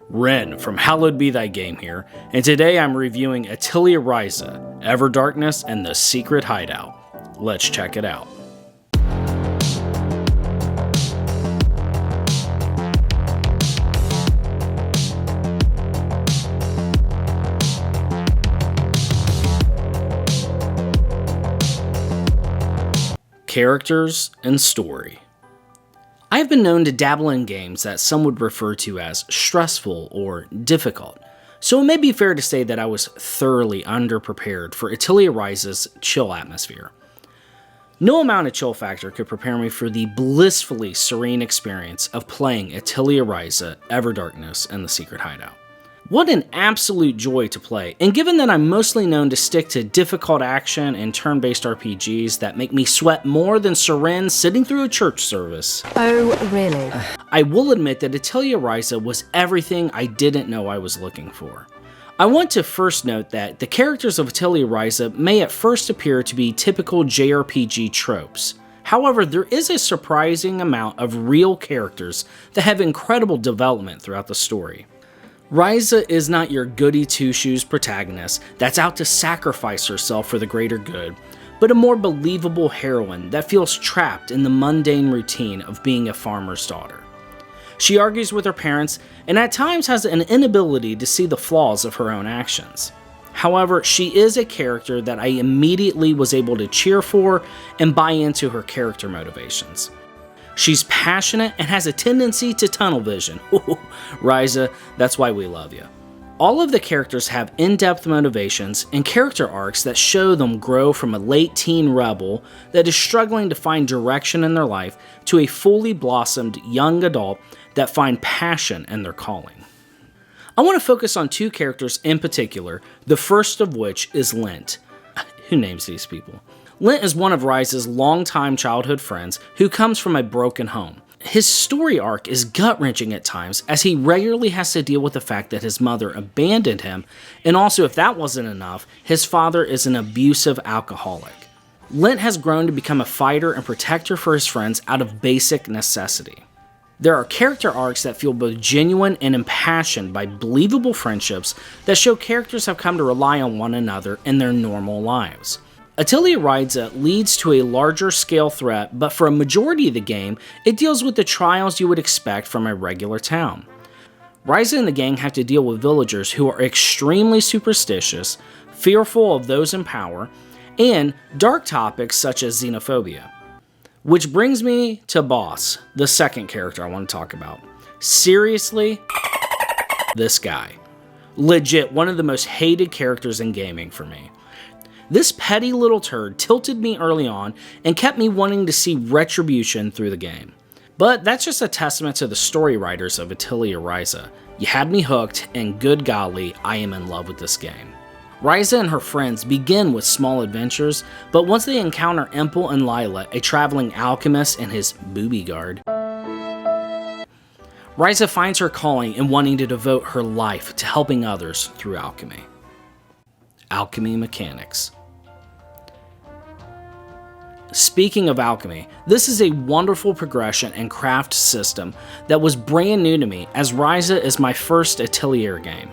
Ren from Hallowed Be Thy Game here, and today I'm reviewing Atelier Ryza, Ever Darkness, and the Secret Hideout. Let's check it out. Characters and story. I have been known to dabble in games that some would refer to as stressful or difficult, so it may be fair to say that I was thoroughly underprepared for Atelier Ryza's chill atmosphere. No amount of chill factor could prepare me for the blissfully serene experience of playing Atelier Ryza, Ever Darkness, and the Secret Hideout. What an absolute joy to play, and given that I'm mostly known to stick to difficult action and turn-based RPGs that make me sweat more than Seren sitting through a church service. Oh, really? I will admit that Atelier Ryza was everything I didn't know I was looking for. I want to first note that the characters of Atelier Ryza may at first appear to be typical JRPG tropes. However, there is a surprising amount of real characters that have incredible development throughout the story. Ryza is not your goody two-shoes protagonist that's out to sacrifice herself for the greater good, but a more believable heroine that feels trapped in the mundane routine of being a farmer's daughter. She argues with her parents and at times has an inability to see the flaws of her own actions. However, she is a character that I immediately was able to cheer for and buy into her character motivations. She's passionate and has a tendency to tunnel vision. Ryza, that's why we love you. All of the characters have in-depth motivations and character arcs that show them grow from a late teen rebel that is struggling to find direction in their life to a fully blossomed young adult that find passion in their calling. I want to focus on two characters in particular, the first of which is Lint. Who names these people? Lint is one of Ryza's longtime childhood friends who comes from a broken home. His story arc is gut-wrenching at times as he regularly has to deal with the fact that his mother abandoned him, and also if that wasn't enough, his father is an abusive alcoholic. Lint has grown to become a fighter and protector for his friends out of basic necessity. There are character arcs that feel both genuine and impassioned by believable friendships that show characters have come to rely on one another in their normal lives. Atelier Ryza leads to a larger scale threat, but for a majority of the game, it deals with the trials you would expect from a regular town. Ryza and the gang have to deal with villagers who are extremely superstitious, fearful of those in power, and dark topics such as xenophobia. Which brings me to Boss, the second character I want to talk about. Seriously, this guy. Legit one of the most hated characters in gaming for me. This petty little turd tilted me early on and kept me wanting to see retribution through the game. But that's just a testament to the story writers of Atelier Ryza. You had me hooked, and good golly, I am in love with this game. Ryza and her friends begin with small adventures, but once they encounter Empel and Lila, a traveling alchemist and his booby guard, Ryza finds her calling in wanting to devote her life to helping others through alchemy. Alchemy Mechanics. Speaking of alchemy, this is a wonderful progression and craft system that was brand new to me, as Ryza is my first Atelier game.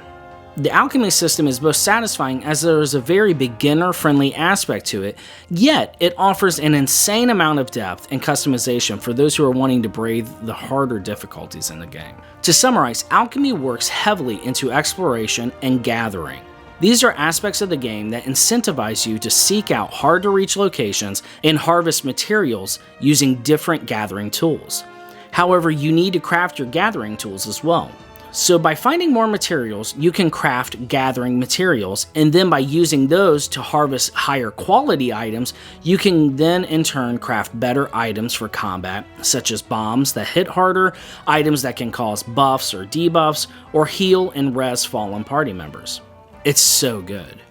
The alchemy system is both satisfying as there is a very beginner-friendly aspect to it, yet it offers an insane amount of depth and customization for those who are wanting to brave the harder difficulties in the game. To summarize, alchemy works heavily into exploration and gathering. These are aspects of the game that incentivize you to seek out hard-to-reach locations and harvest materials using different gathering tools. However, you need to craft your gathering tools as well. So by finding more materials, you can craft gathering materials, and then by using those to harvest higher quality items, you can then in turn craft better items for combat, such as bombs that hit harder, items that can cause buffs or debuffs, or heal and res fallen party members. It's so good.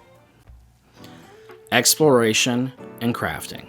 Exploration and crafting.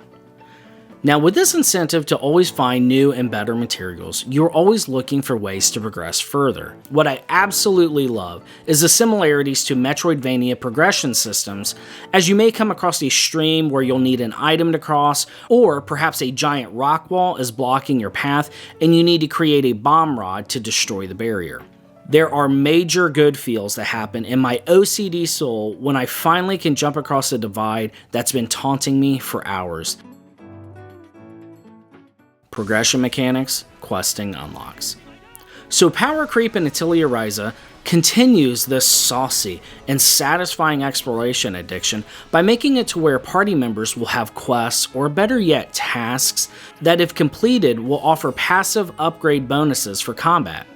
Now, with this incentive to always find new and better materials, you're always looking for ways to progress further. What I absolutely love is the similarities to Metroidvania progression systems, as you may come across a stream where you'll need an item to cross, or perhaps a giant rock wall is blocking your path and you need to create a bomb rod to destroy the barrier. There are major good feels that happen in my OCD soul when I finally can jump across a divide that's been taunting me for hours. Progression mechanics, questing unlocks. So power creep in Atelier Ryza continues this saucy and satisfying exploration addiction by making it to where party members will have quests, or better yet, tasks, that if completed will offer passive upgrade bonuses for combat.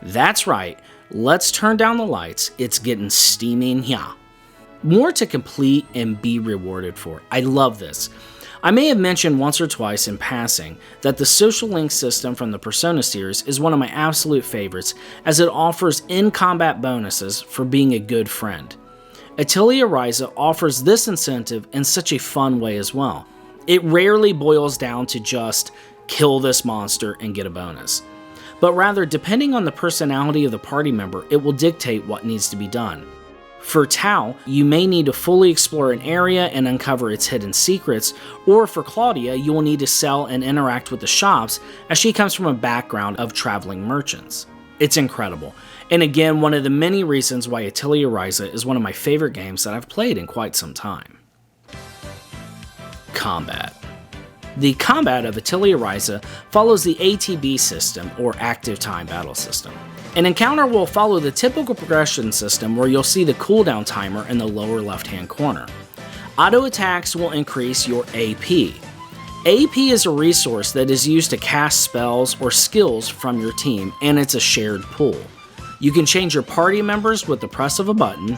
That's right, let's turn down the lights, it's getting steamy in here. More to complete and be rewarded for. I love this. I may have mentioned once or twice in passing that the social link system from the Persona series is one of my absolute favorites, as it offers in-combat bonuses for being a good friend. Atelier Ryza offers this incentive in such a fun way as well. It rarely boils down to just kill this monster and get a bonus, but rather, depending on the personality of the party member, it will dictate what needs to be done. For Tao, you may need to fully explore an area and uncover its hidden secrets, or for Claudia, you will need to sell and interact with the shops, as she comes from a background of traveling merchants. It's incredible, and again, one of the many reasons why Atelier Ryza is one of my favorite games that I've played in quite some time. Combat. The combat of Atelier Ryza follows the ATB system, or Active Time Battle System. An encounter will follow the typical progression system where you'll see the cooldown timer in the lower left-hand corner. Auto attacks will increase your AP. AP is a resource that is used to cast spells or skills from your team, and it's a shared pool. You can change your party members with the press of a button,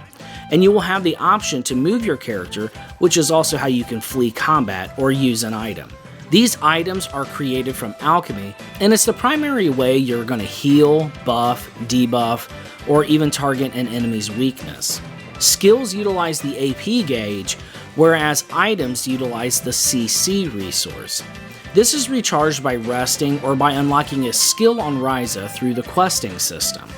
and you will have the option to move your character, which is also how you can flee combat or use an item. These items are created from alchemy, and it's the primary way you're going to heal, buff, debuff, or even target an enemy's weakness. Skills utilize the AP gauge, whereas items utilize the CC resource. This is recharged by resting or by unlocking a skill on Ryza through the questing system.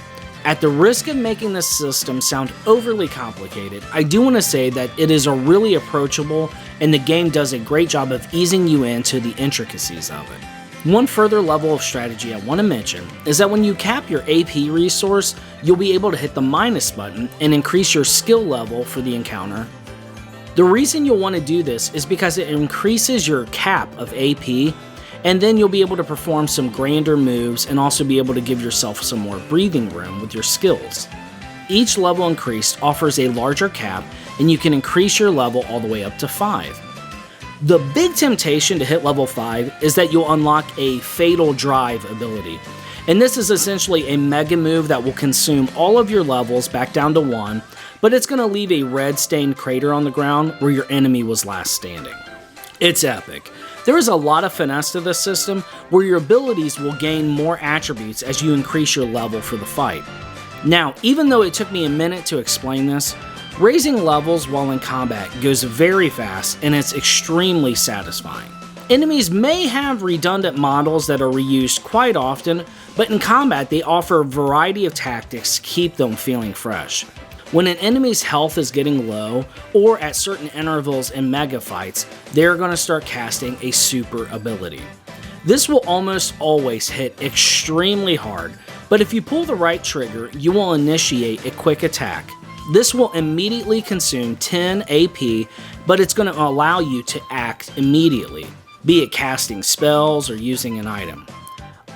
At the risk of making this system sound overly complicated, I do want to say that it is a really approachable, and the game does a great job of easing you into the intricacies of it. One further level of strategy I want to mention is that when you cap your AP resource, you'll be able to hit the minus button and increase your skill level for the encounter. The reason you'll want to do this is because it increases your cap of AP, and then you'll be able to perform some grander moves and also be able to give yourself some more breathing room with your skills. Each level increased offers a larger cap, and you can increase your level all the way up to 5. The big temptation to hit level 5 is that you'll unlock a Fatal Drive ability, and this is essentially a mega move that will consume all of your levels back down to 1, but it's going to leave a red stained crater on the ground where your enemy was last standing. It's epic. There is a lot of finesse to this system, where your abilities will gain more attributes as you increase your level for the fight. Now, even though it took me a minute to explain this, raising levels while in combat goes very fast, and it's extremely satisfying. Enemies may have redundant models that are reused quite often, but in combat they offer a variety of tactics to keep them feeling fresh. When an enemy's health is getting low, or at certain intervals in mega fights, they're going to start casting a super ability. This will almost always hit extremely hard, but if you pull the right trigger, you will initiate a quick attack. This will immediately consume 10 AP, but it's going to allow you to act immediately, be it casting spells or using an item.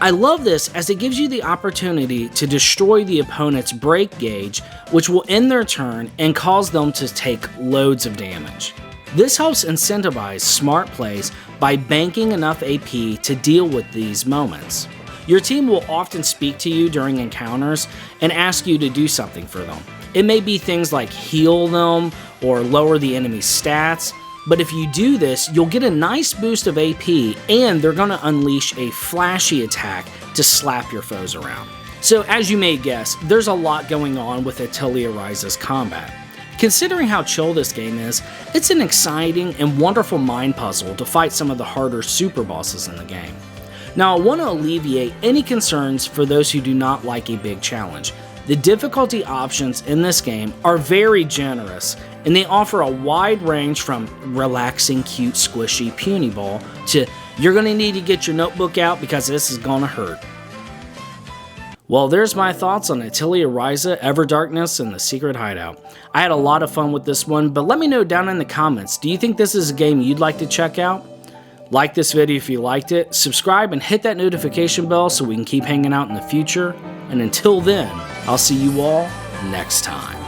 I love this as it gives you the opportunity to destroy the opponent's break gauge, which will end their turn and cause them to take loads of damage. This helps incentivize smart plays by banking enough AP to deal with these moments. Your team will often speak to you during encounters and ask you to do something for them. It may be things like heal them or lower the enemy's stats, but if you do this, you'll get a nice boost of AP, and they're going to unleash a flashy attack to slap your foes around. So as you may guess, there's a lot going on with Atelier Ryza's combat. Considering how chill this game is, it's an exciting and wonderful mind puzzle to fight some of the harder super bosses in the game. Now, I want to alleviate any concerns for those who do not like a big challenge. The difficulty options in this game are very generous, and they offer a wide range from relaxing, cute, squishy, puny ball to you're going to need to get your notebook out because this is going to hurt. Well, there's my thoughts on Atelier Ryza, Everdarkness, and the Secret Hideout. I had a lot of fun with this one, but let me know down in the comments, do you think this is a game you'd like to check out? Like this video if you liked it, subscribe and hit that notification bell so we can keep hanging out in the future, and until then, I'll see you all next time.